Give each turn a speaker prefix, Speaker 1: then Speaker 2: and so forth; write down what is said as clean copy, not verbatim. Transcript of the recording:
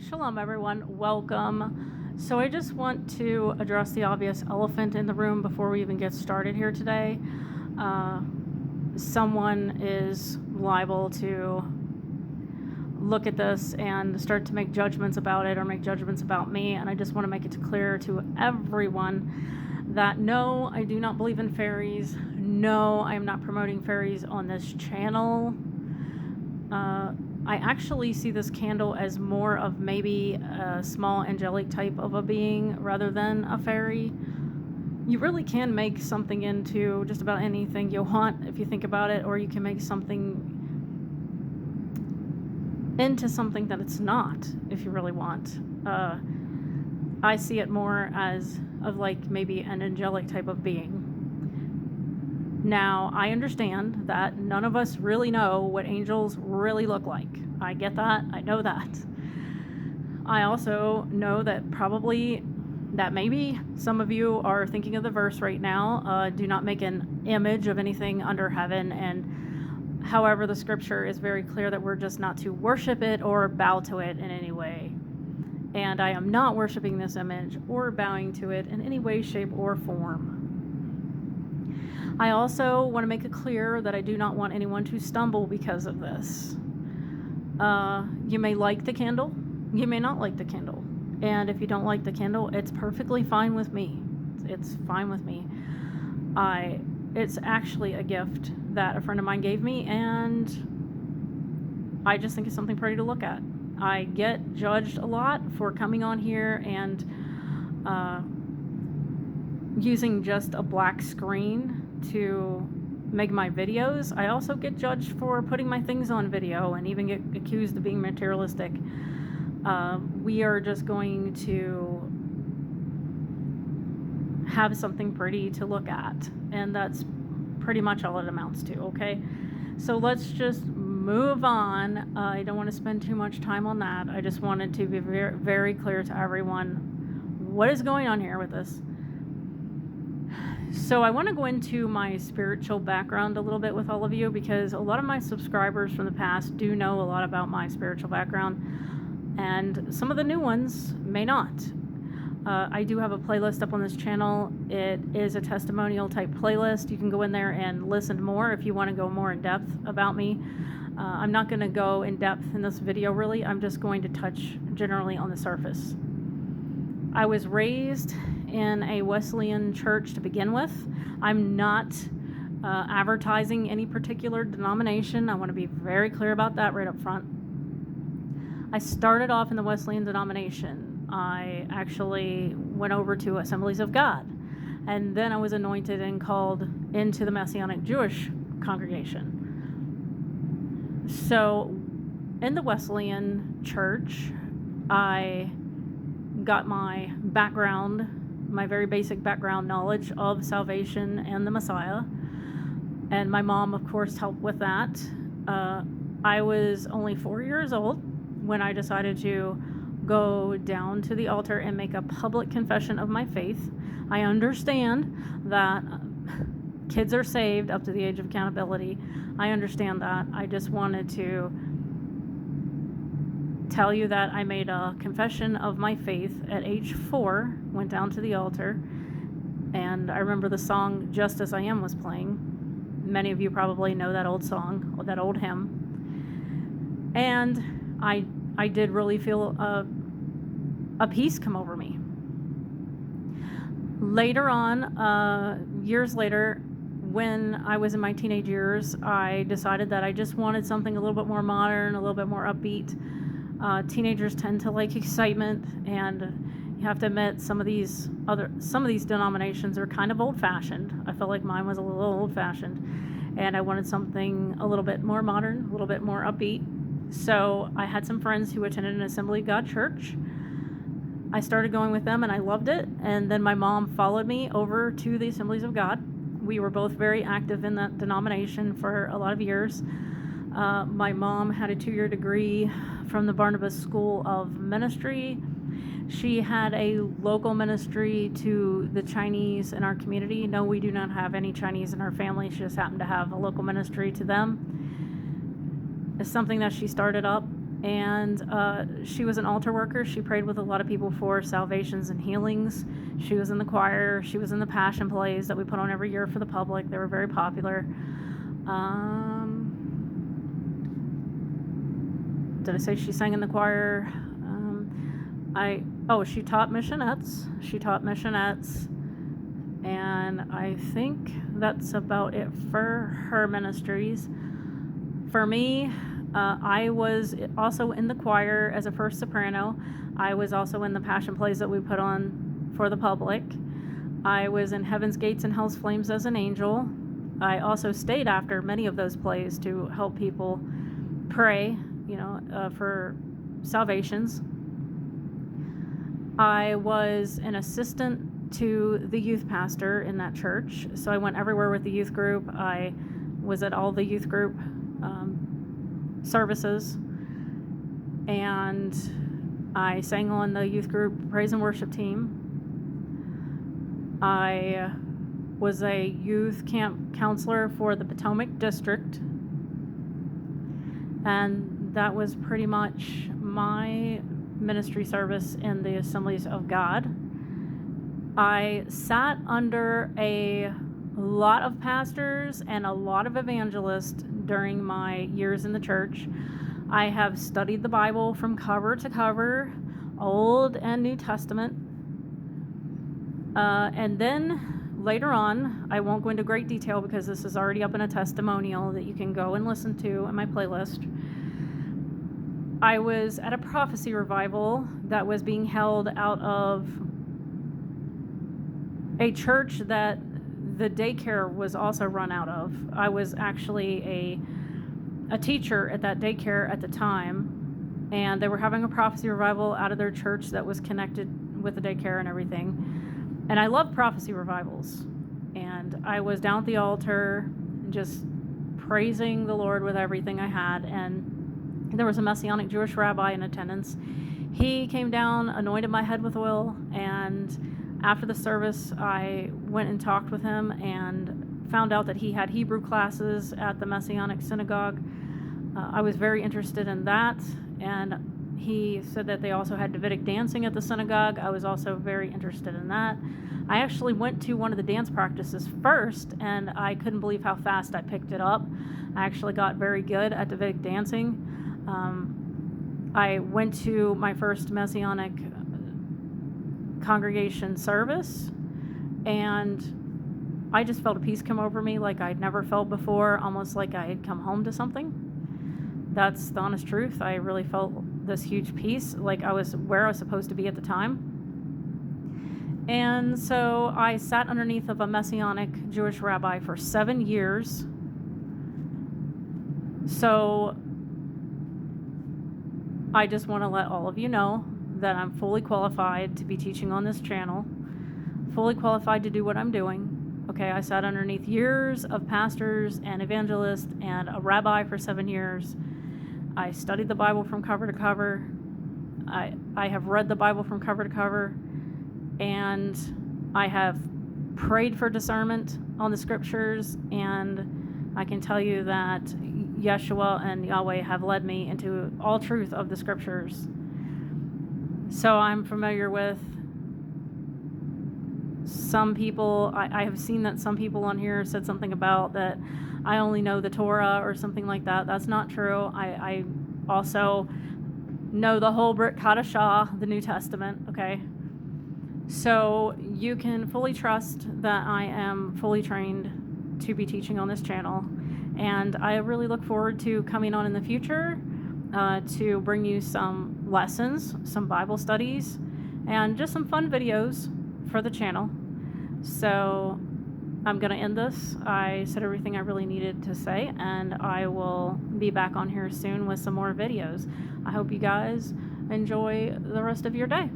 Speaker 1: Shalom, everyone. Welcome. So, I just want to address the obvious elephant in the room before we even get started here today. Someone is liable to look at this and start to make judgments about it or make judgments about me. And I just want to make it clear to everyone that no, I do not believe in fairies. No, I am not promoting fairies on this channel. I actually see this candle as more of maybe a small angelic type of a being rather than a fairy. You really can make something into just about anything you want if you think about it, or you can make something into something that it's not if you really want. I see it more as of like maybe an angelic type of being. Now, I understand that none of us really know what angels really look like. I get that. I know that. I also know that maybe some of you are thinking of the verse right now, do not make an image of anything under heaven. And however, the scripture is very clear that we're just not to worship it or bow to it in any way. And I am not worshiping this image or bowing to it in any way, shape, or form. I also want to make it clear that I do not want anyone to stumble because of this. You may like the candle, you may not like the candle. And if you don't like the candle, it's perfectly fine with me. It's fine with me. It's actually a gift that a friend of mine gave me, and I just think it's something pretty to look at. I get judged a lot for coming on here and using just a black screen to make my videos. I also get judged for putting my things on video and even get accused of being materialistic. We are just going to have something pretty to look at, and that's pretty much all it amounts to, okay? So let's just move on. I don't want to spend too much time on that. I just wanted to be very, very clear to everyone what is going on here with this. So I want to go into my spiritual background a little bit with all of you, because a lot of my subscribers from the past do know a lot about my spiritual background, and some of the new ones may not. I do have a playlist up on this channel. It is a testimonial type playlist. You can go in there and listen more if you want to go more in depth about me. I'm not going to go in depth in this video really. I'm just going to touch generally on the surface. I was raised in a Wesleyan church to begin with. I'm not advertising any particular denomination. I want to be very clear about that right up front. I started off in the Wesleyan denomination. I actually went over to Assemblies of God, and then I was anointed and called into the Messianic Jewish congregation. So in the Wesleyan church, I got my background, my very basic background knowledge of salvation and the Messiah. And my mom, of course, helped with that. I was only 4 years old when I decided to go down to the altar and make a public confession of my faith. I understand that kids are saved up to the age of accountability. I understand that. I just wanted to tell you that I made a confession of my faith at age 4, went down to the altar, and I remember the song Just As I Am was playing. Many of you probably know that old song, or that old hymn. And I did really feel a peace come over me. Later on, years later, when I was in my teenage years, I decided that I just wanted something a little bit more modern, a little bit more upbeat. Teenagers tend to like excitement, and you have to admit some of these denominations are kind of old-fashioned. I felt like mine was a little old-fashioned, and I wanted something a little bit more modern, a little bit more upbeat. So I had some friends who attended an Assembly of God church. I started going with them, and I loved it. And then my mom followed me over to the Assemblies of God. We were both very active in that denomination for a lot of years. My mom had a 2-year degree from the Barnabas School of Ministry. She had a local ministry to the Chinese in our community. No, we do not have any Chinese in our family. She just happened to have a local ministry to them. It's something that she started up. And she was an altar worker. She prayed with a lot of people for salvations and healings. She was in the choir. She was in the Passion plays that we put on every year for the public. They were very popular. Did I say she sang in the choir? She taught missionettes. And I think that's about it for her ministries. For me, I was also in the choir as a first soprano. I was also in the Passion plays that we put on for the public. I was in Heaven's Gates and Hell's Flames as an angel. I also stayed after many of those plays to help people pray, for salvations. I was an assistant to the youth pastor in that church, so I went everywhere with the youth group. I was at all the youth group services, and I sang on the youth group praise and worship team. I was a youth camp counselor for the Potomac district, and that was pretty much my ministry service in the Assemblies of God. I sat under a lot of pastors and a lot of evangelists during my years in the church. I have studied the Bible from cover to cover, Old and New Testament. And then later on, I won't go into great detail because this is already up in a testimonial that you can go and listen to in my playlist. I was at a prophecy revival that was being held out of a church that the daycare was also run out of. I was actually a teacher at that daycare at the time, and they were having a prophecy revival out of their church that was connected with the daycare and everything. And I love prophecy revivals. And I was down at the altar just praising the Lord with everything I had, and there was a Messianic Jewish rabbi in attendance. He came down, anointed my head with oil, and after the service, I went and talked with him and found out that he had Hebrew classes at the Messianic synagogue. I was very interested in that, and he said that they also had Davidic dancing at the synagogue. I was also very interested in that. I actually went to one of the dance practices first, and I couldn't believe how fast I picked it up. I actually got very good at Davidic dancing. I went to my first Messianic congregation service, and I just felt a peace come over me like I'd never felt before, almost like I had come home to something. That's the honest truth. I really felt this huge peace, like I was where I was supposed to be at the time. And so I sat underneath of a Messianic Jewish rabbi for 7 years. So I just want to let all of you know that I'm fully qualified to be teaching on this channel, fully qualified to do what I'm doing. Okay, I sat underneath years of pastors and evangelists and a rabbi for 7 years. I studied the Bible from cover to cover. I have read the Bible from cover to cover, and I have prayed for discernment on the scriptures, and I can tell you that Yeshua and Yahweh have led me into all truth of the scriptures. So I'm familiar with some people. I have seen that some people on here said something about that I only know the Torah or something like that. That's not true. I also know the whole Brit Hadashah, the New Testament, okay? So you can fully trust that I am fully trained to be teaching on this channel. And I really look forward to coming on in the future to bring you some lessons, some Bible studies, and just some fun videos for the channel. So I'm going to end this. I said everything I really needed to say, and I will be back on here soon with some more videos. I hope you guys enjoy the rest of your day.